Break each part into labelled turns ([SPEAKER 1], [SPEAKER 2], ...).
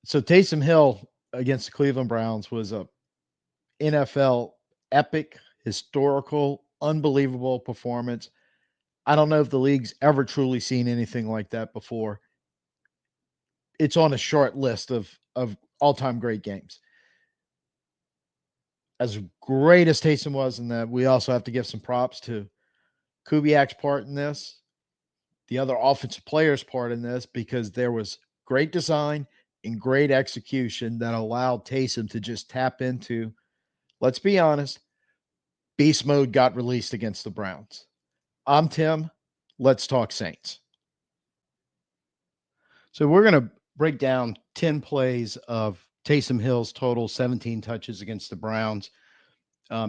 [SPEAKER 1] So Taysom Hill against the Cleveland Browns was a NFL epic, historical, unbelievable performance. I don't know if the league's ever truly seen anything like that before. It's on a short list of all-time great games. As great as Taysom was in that, we also have to give some props to Kubiak's part in this, the other offensive players' part in this, because there was great design and great execution that allowed Taysom to just tap into, let's be honest, beast mode got released against the Browns. I'm Tim. Let's talk Saints. So we're going to break down 10 plays of Taysom Hill's total 17 touches against the Browns.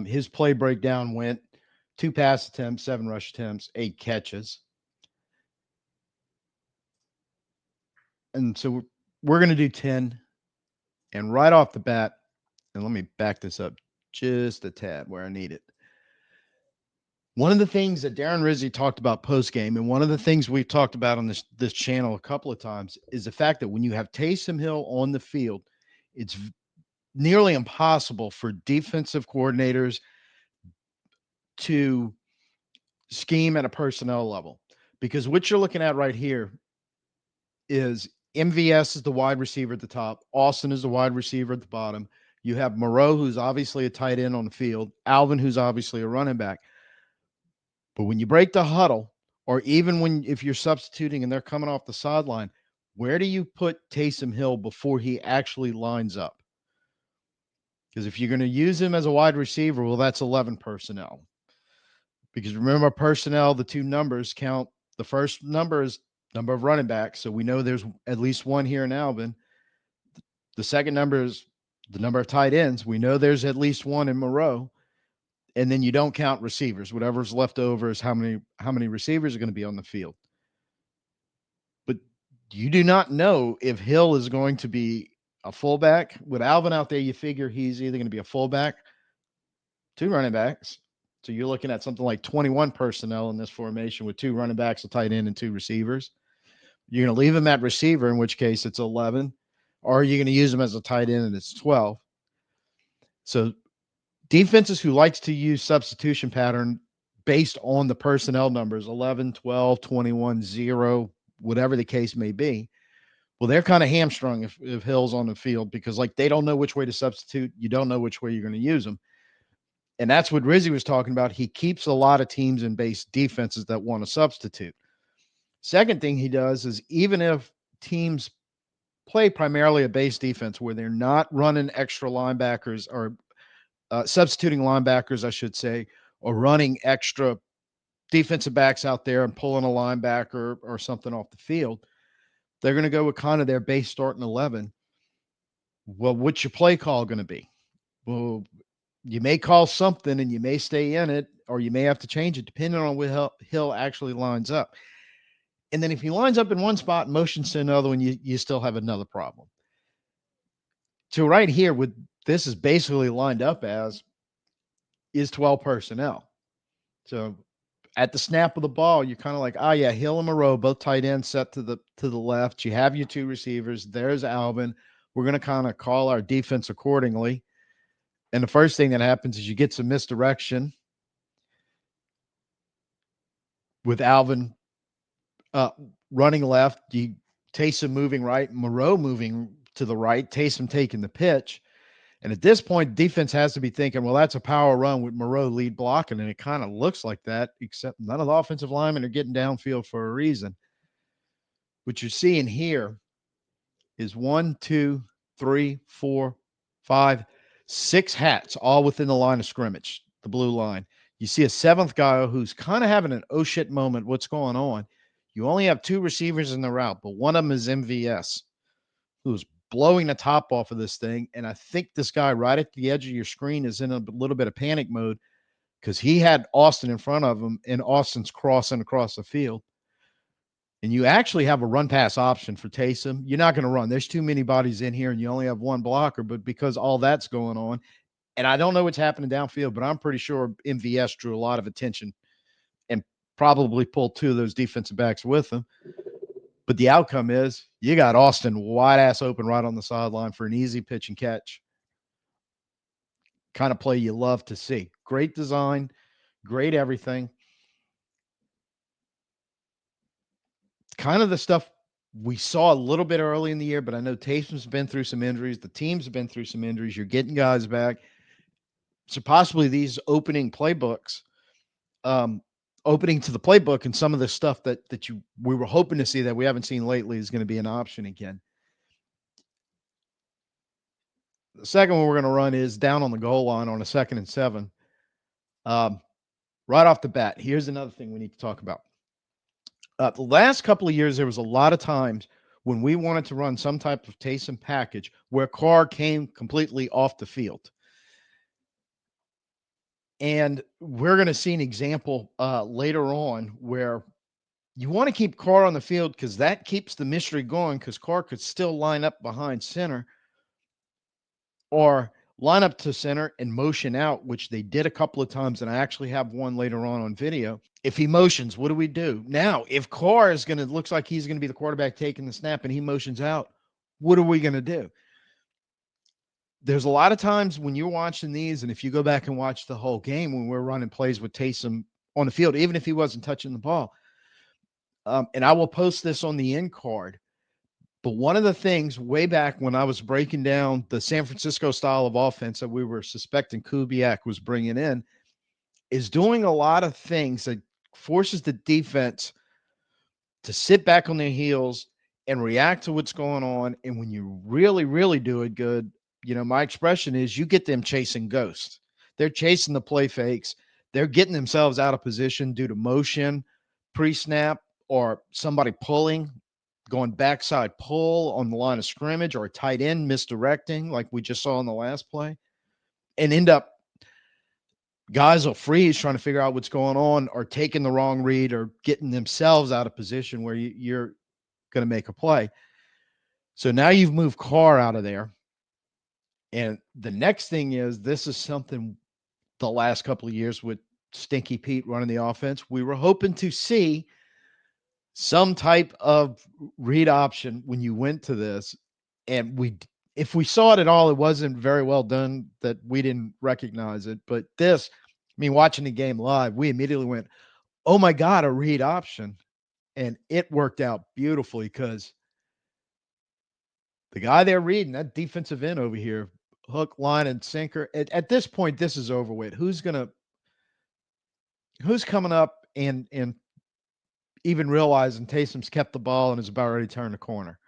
[SPEAKER 1] His play breakdown went 2 pass attempts, 7 rush attempts, 8 catches. And so we're going to do 10. And right off the bat, and let me back this up just a tad where I need it. One of the things that Darren Rizzi talked about post game, and one of the things we've talked about on this channel a couple of times, is the fact that when you have Taysom Hill on the field, it's nearly impossible for defensive coordinators to scheme at a personnel level, because what you're looking at right here is MVS is the wide receiver at the top, Austin is the wide receiver at the bottom. You have Moreau, who's obviously a tight end on the field, Alvin, who's obviously a running back. But when you break the huddle, or even if you're substituting and they're coming off the sideline, where do you put Taysom Hill before he actually lines up? Because if you're going to use him as a wide receiver, well, that's 11 personnel. Because remember, personnel, the two numbers count. The first number is number of running backs. So we know there's at least one here in Alvin. The second number is the number of tight ends. We know there's at least one in Moreau. And then you don't count receivers. Whatever's left over is how many receivers are going to be on the field. But you do not know if Hill is going to be a fullback. With Alvin out there, you figure he's either going to be a fullback, 2 running backs. So you're looking at something like 21 personnel in this formation with 2 running backs, a tight end, and 2 receivers. You're going to leave him at receiver, in which case it's 11, or are you going to use him as a tight end and it's 12? So defenses who likes to use substitution pattern based on the personnel numbers, 11, 12, 21, 0, whatever the case may be, well, they're kind of hamstrung if Hill's on the field, because like they don't know which way to substitute. You don't know which way you're going to use them. And that's what Rizzi was talking about. He keeps a lot of teams in base defenses that want to substitute. Second thing he does is, even if teams play primarily a base defense where they're not running extra linebackers, or substituting linebackers, I should say, or running extra defensive backs out there and pulling a linebacker or something off the field, they're going to go with kind of their base starting 11. Well, what's your play call going to be? Well, you may call something and you may stay in it, or you may have to change it depending on where Hill actually lines up. And then if he lines up in one spot and motions to another one, you still have another problem. So right here, with this is basically lined up as is 12 personnel. So at the snap of the ball, you're kind of like, oh yeah, Hill and Moreau, both tight ends set to the left. You have your 2 receivers. There's Alvin. We're going to kind of call our defense accordingly. And the first thing that happens is you get some misdirection with Alvin running left, Taysom moving right, Moreau moving to the right, Taysom taking the pitch. And at this point, defense has to be thinking, well, that's a power run with Moreau lead blocking. And it kind of looks like that, except none of the offensive linemen are getting downfield for a reason. What you're seeing here is 1, 2, 3, 4, 5, 6 hats all within the line of scrimmage, the blue line. You see a 7th guy who's kind of having an oh shit moment. What's going on? You only have 2 receivers in the route, but one of them is MVS, who's blowing the top off of this thing. And I think this guy right at the edge of your screen is in a little bit of panic mode, because he had Austin in front of him and Austin's crossing across the field. And you actually have a run pass option for Taysom. You're not going to run. There's too many bodies in here and you only have one blocker. But because all that's going on, and I don't know what's happening downfield, but I'm pretty sure MVS drew a lot of attention and probably pulled 2 of those defensive backs with him. But the outcome is you got Austin wide ass open right on the sideline for an easy pitch and catch. Kind of play you love to see. Great design, great everything. Kind of the stuff we saw a little bit early in the year, but I know Taysom's been through some injuries. The team's been through some injuries. You're getting guys back. So possibly these opening playbooks, um, opening to the playbook and some of the stuff that we were hoping to see that we haven't seen lately is going to be an option again. The second one we're going to run is down on the goal line on a 2nd and 7. Um, right off the bat, here's another thing we need to talk about. The last couple of years, there was a lot of times when we wanted to run some type of Taysom package where Carr came completely off the field. And we're going to see an example later on where you want to keep Carr on the field because that keeps the mystery going because Carr could still line up behind center or line up to center and motion out, which they did a couple of times. And I actually have one later on video. If he motions, what do we do? Now, if Carr is going to, looks like he's going to be the quarterback taking the snap and he motions out, what are we going to do? There's a lot of times when you're watching these, and if you go back and watch the whole game when we're running plays with Taysom on the field, even if he wasn't touching the ball, and I will post this on the end card, but one of the things way back when I was breaking down the San Francisco style of offense that we were suspecting Kubiak was bringing in is doing a lot of things that forces the defense to sit back on their heels and react to what's going on. And when you really, really do it good, my expression is you get them chasing ghosts. They're chasing the play fakes. They're getting themselves out of position due to motion, pre-snap, or somebody pulling, going backside pull on the line of scrimmage, or a tight end misdirecting like we just saw in the last play, and end up guys will freeze trying to figure out what's going on or taking the wrong read or getting themselves out of position where you're going to make a play. So now you've moved Carr out of there. And the next thing is this is something the last couple of years with Stinky Pete running the offense. We were hoping to see some type of read option when you went to this. And if we saw it at all, it wasn't very well done that we didn't recognize it. But this, watching the game live, we immediately went, oh my God, a read option. And it worked out beautifully because the guy they're reading, that defensive end over here, hook, line, and sinker. At this point, this is over with. Who's coming up and even realizing Taysom's kept the ball and is about ready to turn the corner?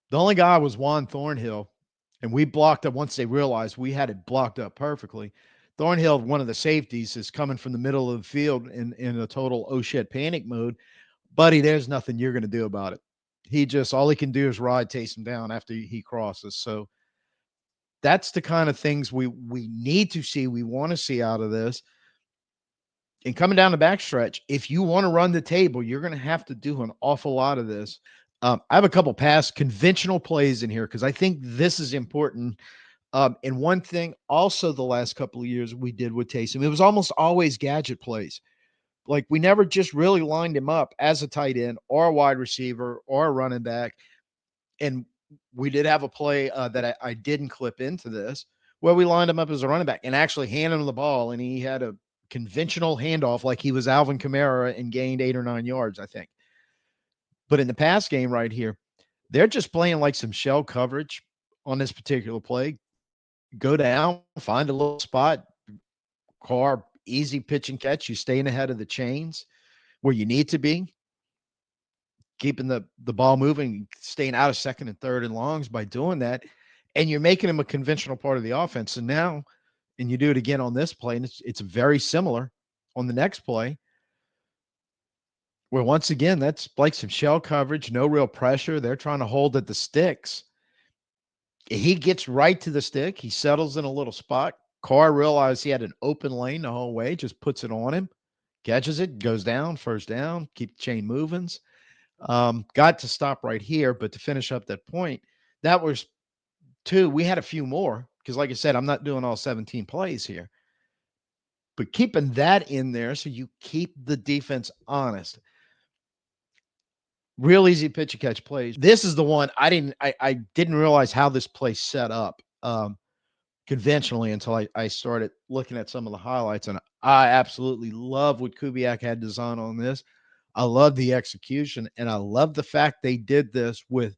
[SPEAKER 1] The only guy was Juan Thornhill, and we blocked up once they realized we had it blocked up perfectly. Thornhill, one of the safeties, is coming from the middle of the field in a total oh shit panic mode. Buddy, there's nothing you're going to do about it. All he can do is ride Taysom down after he crosses. So that's the kind of things we need to see, we want to see out of this. And coming down the backstretch, if you want to run the table, you're going to have to do an awful lot of this. I have a couple past conventional plays in here because I think this is important. And one thing also the last couple of years we did with Taysom, it was almost always gadget plays. Like we never just really lined him up as a tight end or a wide receiver or a running back. And we did have a play that I didn't clip into this where we lined him up as a running back and actually handed him the ball. And he had a conventional handoff like he was Alvin Kamara and gained 8 or 9 yards, I think. But in the pass game right here, they're just playing like some shell coverage on this particular play. Go down, find a little spot, Carr, easy pitch and catch. You staying ahead of the chains where you need to be, keeping the ball moving, staying out of second and third and longs by doing that. And you're making him a conventional part of the offense. And now, and you do it again on this play, and it's very similar on the next play. Where once again, that's like some shell coverage, no real pressure. They're trying to hold at the sticks. He gets right to the stick. He settles in a little spot. Carr realized he had an open lane the whole way, just puts it on him, catches it, goes down, first down, keep the chain moving. Got to stop right here, but to finish up that point, that was 2. We had a few more because, like I said, I'm not doing all 17 plays here. But keeping that in there so you keep the defense honest. Real easy pitch and catch plays. This is the one I didn't realize how this play set up conventionally until I started looking at some of the highlights, and I absolutely love what Kubiak had designed on this. I love the execution, and I love the fact they did this with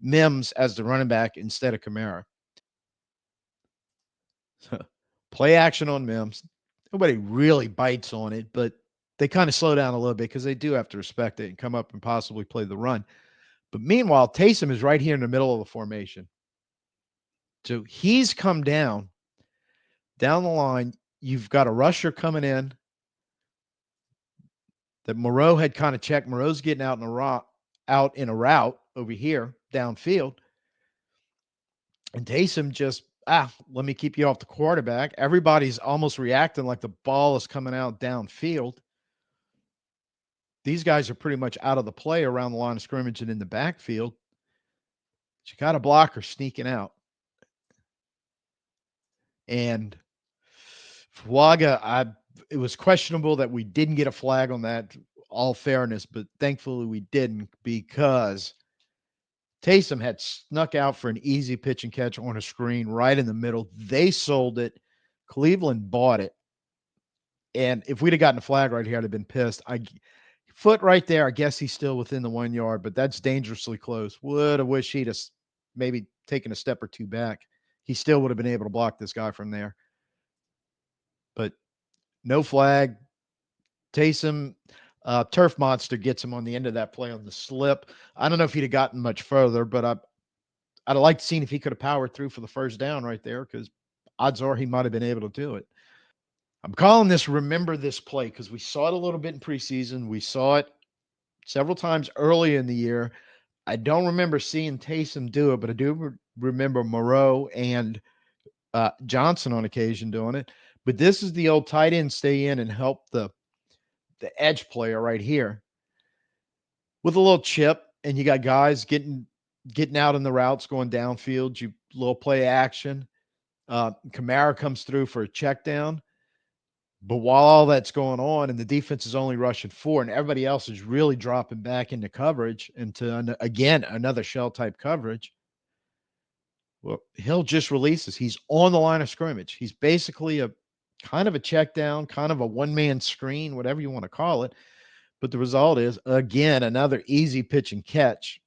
[SPEAKER 1] Mims as the running back instead of Kamara. Play action on Mims. Nobody really bites on it, but they kind of slow down a little bit because they do have to respect it and come up and possibly play the run. But meanwhile, Taysom is right here in the middle of the formation. So he's come down the line. You've got a rusher coming in that Moreau had kind of checked. Moreau's getting out in a route over here downfield. And Taysom just, let me keep you off the quarterback. Everybody's almost reacting like the ball is coming out downfield. These guys are pretty much out of the play around the line of scrimmage and in the backfield. But you got a blocker sneaking out. And Fuaga, it was questionable that we didn't get a flag on that, all fairness, but thankfully we didn't because Taysom had snuck out for an easy pitch and catch on a screen right in the middle. They sold it. Cleveland bought it. And if we'd have gotten a flag right here, I'd have been pissed. Foot right there, I guess he's still within the 1 yard, but that's dangerously close. Would have wished he'd have maybe taken a step or two back. He still would have been able to block this guy from there. But no flag. Taysom, Turf Monster gets him on the end of that play on the slip. I don't know if he'd have gotten much further, but I'd have liked to see if he could have powered through for the first down right there because odds are he might have been able to do it. I'm calling this remember this play because we saw it a little bit in preseason. We saw it several times early in the year. I don't remember seeing Taysom do it, but I do remember Moreau and Johnson on occasion doing it. But this is the old tight end stay in and help the edge player right here with a little chip, and you got guys getting out in the routes, going downfield. You little play action. Kamara comes through for a check down. But while all that's going on and the defense is only rushing 4 and everybody else is really dropping back into coverage into, again, another shell type coverage, well, Hill just releases. He's on the line of scrimmage. He's basically a kind of a check down, kind of a one-man screen, whatever you want to call it. But the result is, again, another easy pitch and catch.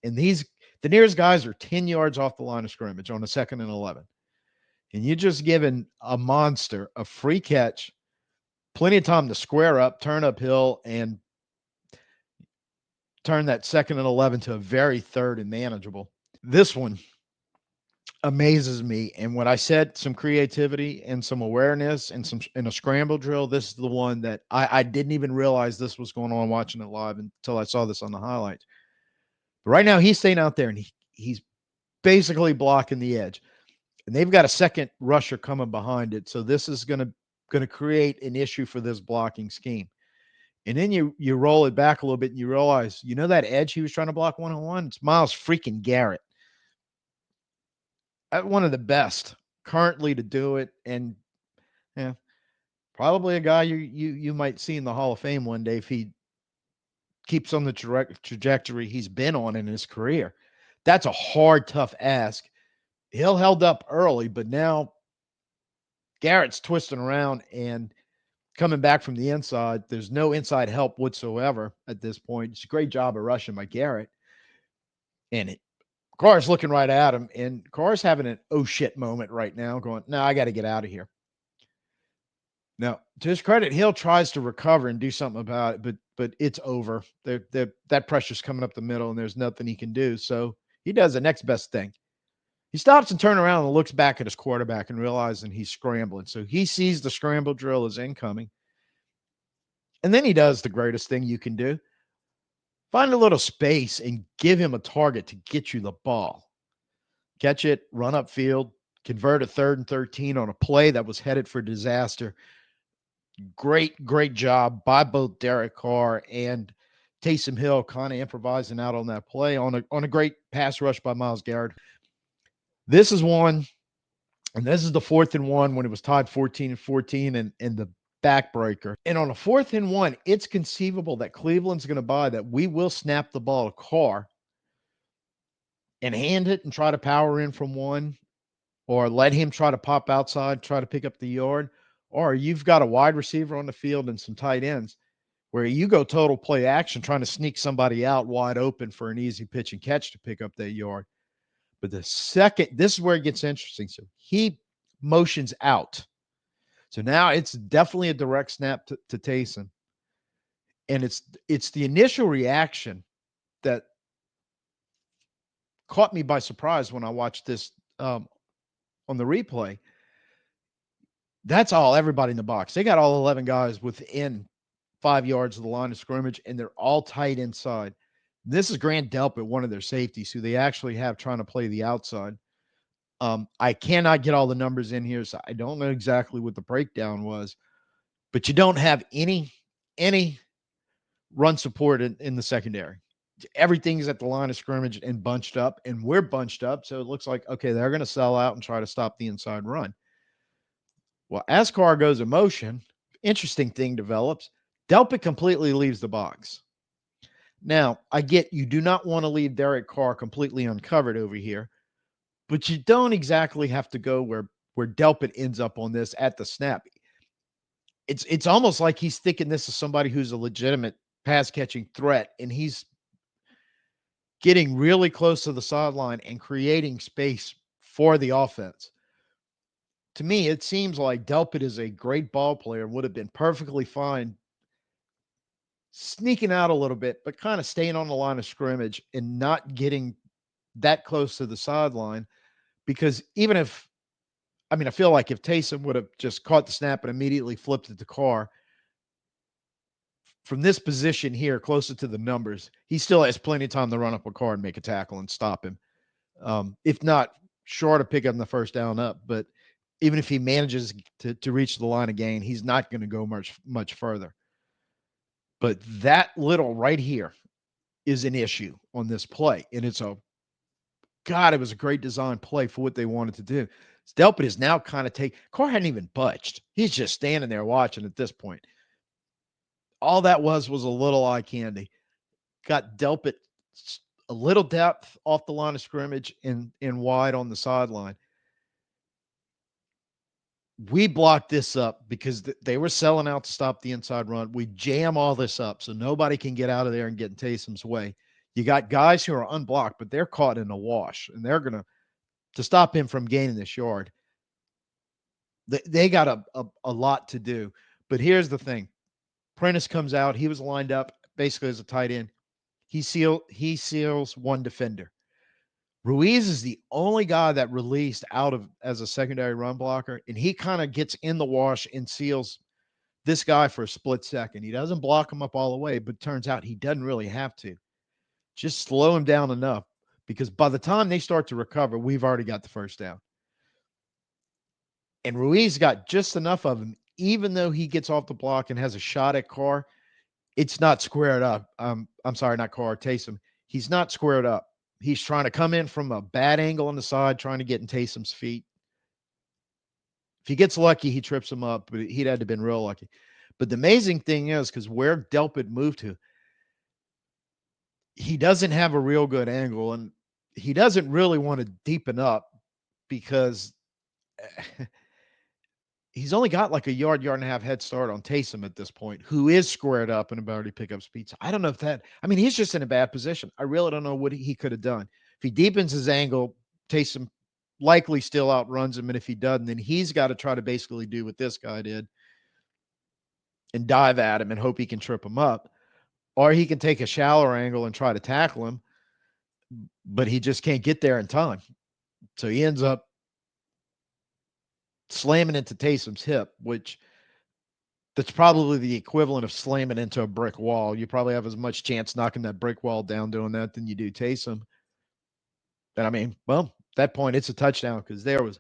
[SPEAKER 1] And the nearest guys are 10 yards off the line of scrimmage on a 2nd and 11. And you're just giving a monster a free catch, plenty of time to square up, turn uphill, and turn that 2nd and 11 to a very third and manageable. This one amazes me. And when I said some creativity and some awareness and in a scramble drill, this is the one that I didn't even realize this was going on watching it live until I saw this on the highlights. But right now he's staying out there and he's basically blocking the edge. And they've got a second rusher coming behind it. So this is going to create an issue for this blocking scheme. And then you roll it back a little bit and you realize, that edge he was trying to block one-on-one? It's Myles freaking Garrett. One of the best currently to do it. And probably a guy you might see in the Hall of Fame one day if he keeps on the trajectory he's been on in his career. That's a hard, tough ask. Hill held up early, but now Garrett's twisting around and coming back from the inside. There's no inside help whatsoever at this point. It's a great job of rushing by Garrett. And Carr's looking right at him, and Carr's having an oh shit moment right now going, no, I got to get out of here. Now, to his credit, Hill tries to recover and do something about it, but it's over. That pressure's coming up the middle, and there's nothing he can do. So he does the next best thing. He stops and turns around and looks back at his quarterback and realizing he's scrambling. So he sees the scramble drill is incoming. And then he does the greatest thing you can do. Find a little space and give him a target to get you the ball. Catch it, run upfield, convert a 3rd and 13 on a play that was headed for disaster. Great, great job by both Derek Carr and Taysom Hill kind of improvising out on that play on a great pass rush by Myles Garrett. This is one, and this is the 4th and 1 when it was tied 14-14, and the backbreaker. And on a 4th and 1, it's conceivable that Cleveland's going to buy that we will snap the ball to Carr and hand it and try to power in from 1, or let him try to pop outside, try to pick up the yard, or you've got a wide receiver on the field and some tight ends where you go total play action trying to sneak somebody out wide open for an easy pitch and catch to pick up that yard. But the second, this is where it gets interesting. So he motions out. So now it's definitely a direct snap to Taysom. And it's the initial reaction that caught me by surprise when I watched this on the replay. That's all everybody in the box. They got all 11 guys within 5 yards of the line of scrimmage, and they're all tight inside. This is Grant Delpit, one of their safeties, who they actually have trying to play the outside. I cannot get all the numbers in here, so I don't know exactly what the breakdown was, but you don't have any run support in the secondary. Everything's at the line of scrimmage and bunched up, and we're bunched up, so it looks like, okay, they're going to sell out and try to stop the inside run. Well, as Carr goes in motion, interesting thing develops. Delpit completely leaves the box. Now, I get you do not want to leave Derek Carr completely uncovered over here, but you don't exactly have to go where Delpit ends up on this at the snap. It's almost like he's thinking this is somebody who's a legitimate pass-catching threat, and he's getting really close to the sideline and creating space for the offense. To me, it seems like Delpit is a great ball player, would have been perfectly fine sneaking out a little bit, but kind of staying on the line of scrimmage and not getting that close to the sideline. Because even if, I feel like if Taysom would have just caught the snap and immediately flipped it to Carr, from this position here, closer to the numbers, he still has plenty of time to run up a Carr and make a tackle and stop him. If not, short of picking the first down up. But even if he manages to reach the line again, he's not going to go much further. But that little right here is an issue on this play. And it was a great design play for what they wanted to do. Delpit is now kind of Carr hadn't even budged. He's just standing there watching at this point. All that was a little eye candy. Got Delpit a little depth off the line of scrimmage and wide on the sideline. We blocked this up because they were selling out to stop the inside run. We jam all this up so nobody can get out of there and get in Taysom's way. You got guys who are unblocked, but they're caught in a wash, and they're going to stop him from gaining this yard. They got a lot to do. But here's the thing. Prentice comes out. He was lined up basically as a tight end. He seals one defender. Ruiz is the only guy that released out of as a secondary run blocker, and he kind of gets in the wash and seals this guy for a split second. He doesn't block him up all the way, but turns out he doesn't really have to. Just slow him down enough, because by the time they start to recover, we've already got the first down. And Ruiz got just enough of him, even though he gets off the block and has a shot at Carr. It's not squared up. I'm sorry, not Carr, Taysom. He's not squared up. He's trying to come in from a bad angle on the side, trying to get in Taysom's feet. If he gets lucky, he trips him up, but he'd had to have been real lucky. But the amazing thing is, because where Delpit moved to, he doesn't have a real good angle, and he doesn't really want to deepen up because he's only got like a yard and a half head start on Taysom at this point, who is squared up and about to pick up speed. So I don't know if he's just in a bad position. I really don't know what he could have done. If he deepens his angle, Taysom likely still outruns him. And if he doesn't, then he's got to try to basically do what this guy did and dive at him and hope he can trip him up. Or he can take a shallower angle and try to tackle him, but he just can't get there in time. So he ends up slamming into Taysom's hip, that's probably the equivalent of slamming into a brick wall. You probably have as much chance knocking that brick wall down doing that than you do Taysom. And at that point, it's a touchdown because there was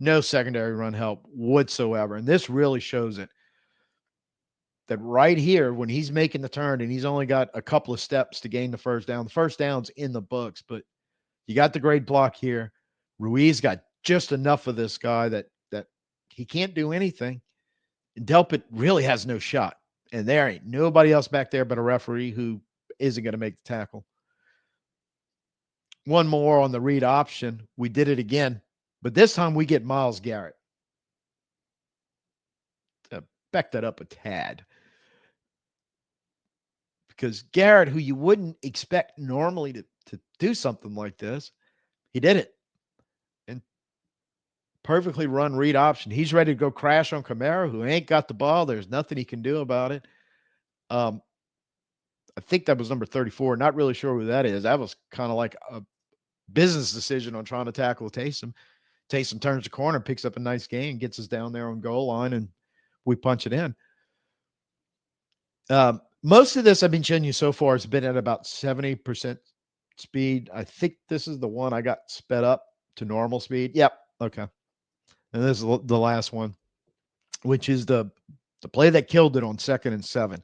[SPEAKER 1] no secondary run help whatsoever. And this really shows it. That right here, when he's making the turn and he's only got a couple of steps to gain the first down's in the books, but you got the great block here. Ruiz got just enough of this guy that he can't do anything. Delpit really has no shot. And there ain't nobody else back there but a referee who isn't going to make the tackle. One more on the read option. We did it again, but this time we get Myles Garrett. Back that up a tad. Because Garrett, who you wouldn't expect normally to do something like this, he did it. And perfectly run read option. He's ready to go crash on Kamara, who ain't got the ball. There's nothing he can do about it. I think that was number 34. Not really sure who that is. That was kind of like a business decision on trying to tackle Taysom. Taysom turns the corner, picks up a nice gain, gets us down there on goal line, and we punch it in. Most of this I've been showing you so far has been at about 70% speed. I think this is the one I got sped up to normal speed. Yep. Okay. And this is the last one, which is the play that killed it on 2nd and 7.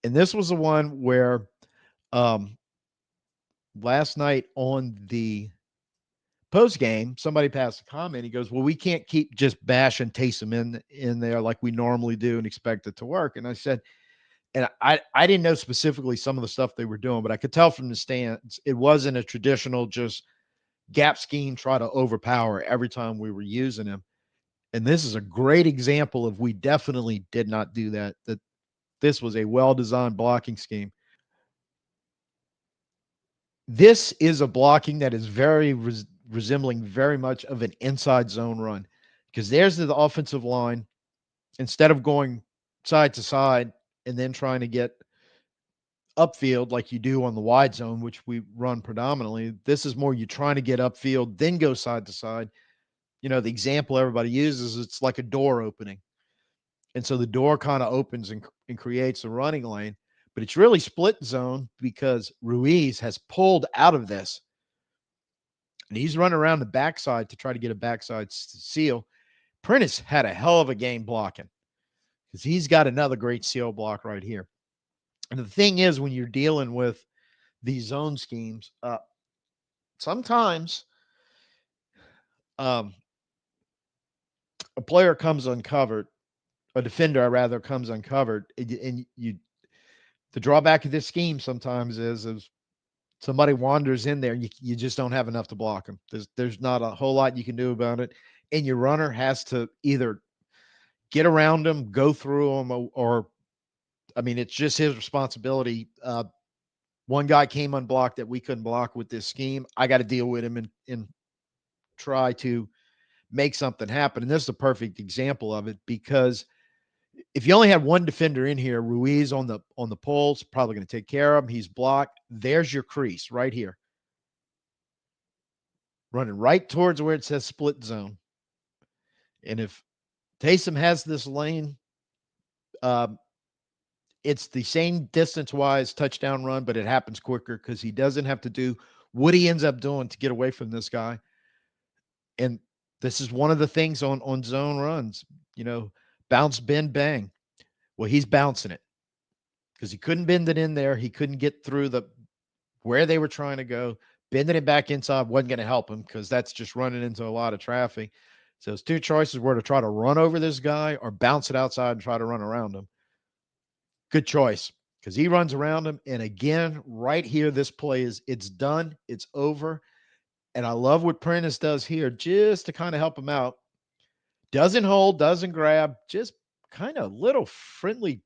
[SPEAKER 1] And this was the one where last night on the post game, somebody passed a comment. He goes, "Well, we can't keep just bashing Taysom in there like we normally do and expect it to work." And I said, and I didn't know specifically some of the stuff they were doing, but I could tell from the stands it wasn't a traditional just gap scheme, try to overpower every time we were using him. And this is a great example of we definitely did not do that. That this was a well-designed blocking scheme. This is a blocking that is very resembling very much of an inside zone run, because there's the offensive line. Instead of going side to side and then trying to get upfield like you do on the wide zone, which we run predominantly, this is more you trying to get upfield, then go side to side. You know, the example everybody uses, it's like a door opening. And so the door kind of opens and creates a running lane, but it's really split zone because Ruiz has pulled out of this. And he's running around the backside to try to get a backside seal. Prentice had a hell of a game blocking because he's got another great seal block right here. And the thing is, when you're dealing with these zone schemes, sometimes a player comes uncovered, a defender, rather, comes uncovered, and the drawback of this scheme sometimes is somebody wanders in there, you just don't have enough to block them. There's not a whole lot you can do about it, and your runner has to either get around them, go through them, or I mean, it's just his responsibility. One guy came unblocked that we couldn't block with this scheme. I got to deal with him and try to make something happen. And this is a perfect example of it, because if you only had one defender in here, Ruiz on the poles, probably going to take care of him. He's blocked. There's your crease right here. Running right towards where it says split zone. And if Taysom has this lane, it's the same distance-wise touchdown run, but it happens quicker because he doesn't have to do what he ends up doing to get away from this guy. And this is one of the things on zone runs, bounce, bend, bang. Well, he's bouncing it because he couldn't bend it in there. He couldn't get through where they were trying to go. Bending it back inside wasn't going to help him because that's just running into a lot of traffic. So his two choices were to try to run over this guy or bounce it outside and try to run around him. Good choice, because he runs around him. And again, right here, this play it's done. It's over. And I love what Prentice does here just to kind of help him out. Doesn't hold, doesn't grab, just kind of little friendly,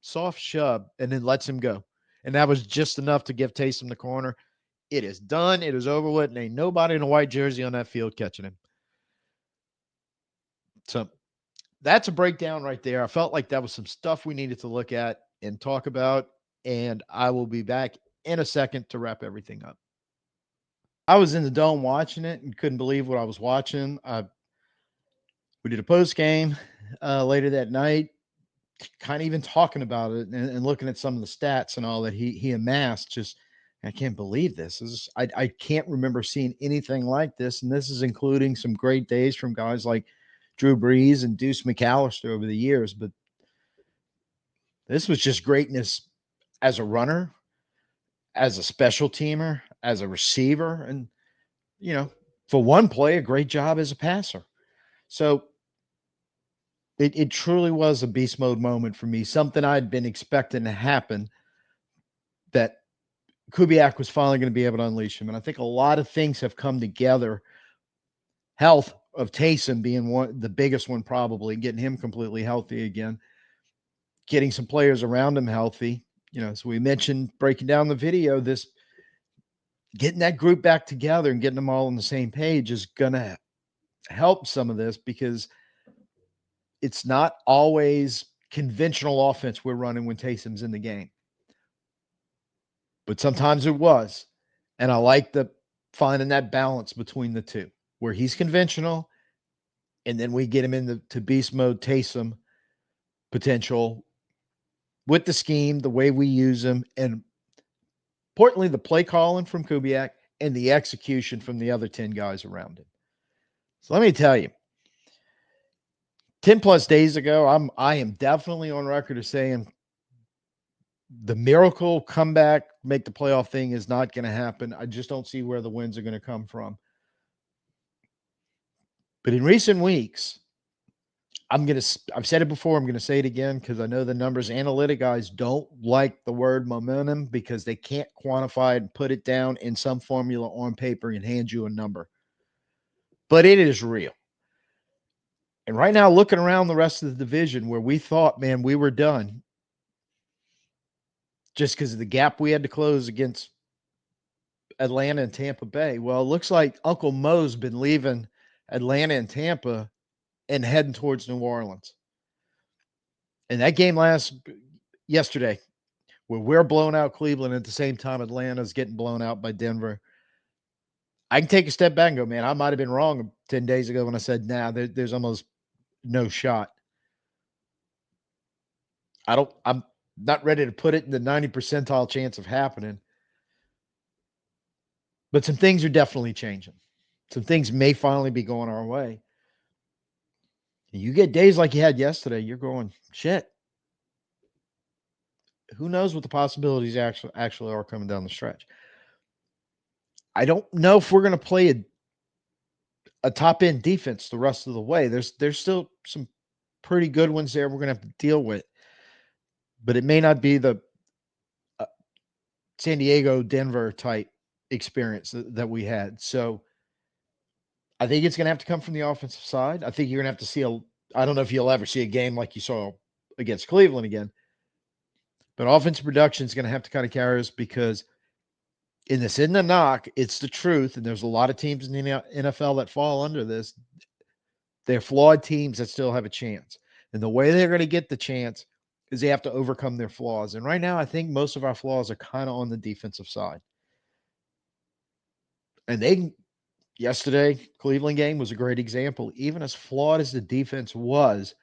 [SPEAKER 1] soft shove, and then lets him go. And that was just enough to give Taysom the corner. It is done. It is over with. And ain't nobody in a white jersey on that field catching him. So that's a breakdown right there. I felt like that was some stuff we needed to look at and talk about. And I will be back in a second to wrap everything up. I was in the dome watching it and couldn't believe what I was watching. We did a post game later that night, kind of even talking about it and looking at some of the stats and all that he amassed. Just, I can't believe this. I can't remember seeing anything like this. And this is including some great days from guys like Drew Brees and Deuce McAllister over the years. But this was just greatness as a runner, as a special teamer, as a receiver, and, for one play, a great job as a passer. So It truly was a beast mode moment for me, something I'd been expecting to happen, that Kubiak was finally going to be able to unleash him. And I think a lot of things have come together. Health of Taysom being the biggest one, probably getting him completely healthy again, getting some players around him healthy. As we mentioned, breaking down the video, this getting that group back together and getting them all on the same page is going to help some of this, because it's not always conventional offense we're running when Taysom's in the game, but sometimes it was. And I like the finding that balance between the two, where he's conventional and then we get him into beast mode Taysom potential with the scheme, the way we use him, and importantly, the play calling from Kubiak and the execution from the other 10 guys around him. So let me tell you, 10 plus days ago, I am definitely on record of saying the miracle comeback, make the playoff thing is not going to happen. I just don't see where the wins are going to come from. But in recent weeks, I've said it before, I'm going to say it again, because I know the numbers analytic guys don't like the word momentum because they can't quantify it and put it down in some formula on paper and hand you a number. But it is real. And right now, looking around the rest of the division where we thought, man, we were done just because of the gap we had to close against Atlanta and Tampa Bay. Well, it looks like Uncle Mo's been leaving Atlanta and Tampa and heading towards New Orleans. And that game yesterday, where we're blowing out Cleveland at the same time Atlanta's getting blown out by Denver, I can take a step back and go, man, I might have been wrong 10 days ago when I said, there's almost no shot. I'm not ready to put it in the 90 percentile chance of happening. But some things are definitely changing. Some things may finally be going our way. You get days like you had yesterday, you're going, shit. Who knows what the possibilities actually are coming down the stretch. I don't know if we're going to play a top end defense the rest of the way. There's still some pretty good ones there we're going to have to deal with, but it may not be the San Diego, Denver type experience that we had. So I think it's going to have to come from the offensive side. I think you're going to have to see I don't know if you'll ever see a game like you saw against Cleveland again, but offensive production is going to have to kind of carry us, because in this isn't a knock, it's the truth. And there's a lot of teams in the NFL that fall under this. They're flawed teams that still have a chance. And the way they're going to get the chance is they have to overcome their flaws. And right now, I think most of our flaws are kind of on the defensive side. And yesterday, Cleveland game was a great example. Even as flawed as the defense was,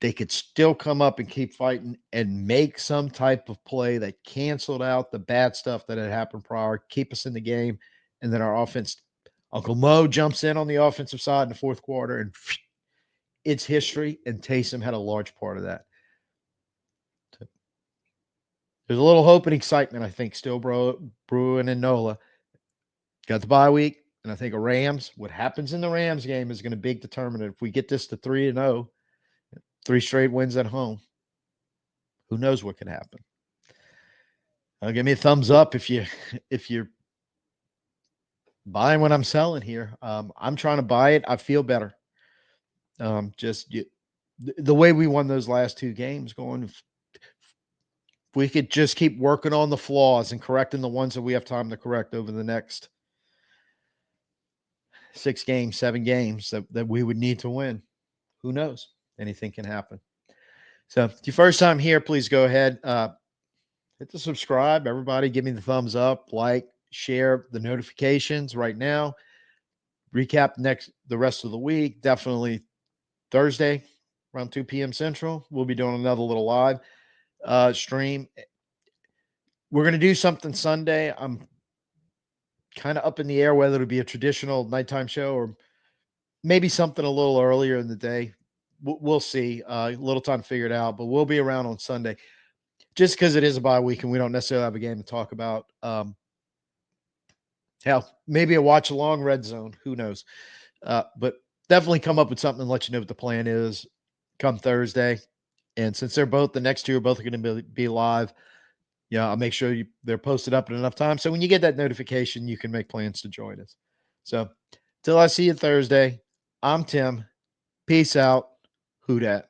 [SPEAKER 1] they could still come up and keep fighting and make some type of play that canceled out the bad stuff that had happened prior, keep us in the game. And then our offense, Uncle Mo jumps in on the offensive side in the fourth quarter, and it's history. And Taysom had a large part of that. There's a little hope and excitement, I think, still brewing in NOLA. Got the bye week, and I think what happens in the Rams game is going to be big determinant. If we get this to 3-0, 3 straight wins at home, who knows what could happen. Give me a thumbs up if you're buying what I'm selling here. I'm trying to buy it. I feel better. The way we won those last 2 games, going, if we could just keep working on the flaws and correcting the ones that we have time to correct over the next 6 games, 7 games that we would need to win. Who knows? Anything can happen. So if your first time here, please go ahead, hit the subscribe. Everybody give me the thumbs up, like, share the notifications right now. Recap the rest of the week. Definitely Thursday around 2 p.m. Central. We'll be doing another little live stream. We're going to do something Sunday. I'm kind of up in the air whether it'll be a traditional nighttime show or maybe something a little earlier in the day. We'll see. A little time to figure it out, but we'll be around on Sunday just because it is a bye week and we don't necessarily have a game to talk about. Hell, maybe a watch along red zone. Who knows? But definitely come up with something and let you know what the plan is. come Thursday. And since the next two are both going to be live, I'll make sure they're posted up in enough time. So when you get that notification, you can make plans to join us. So till I see you Thursday, I'm Tim. Peace out. Who dat?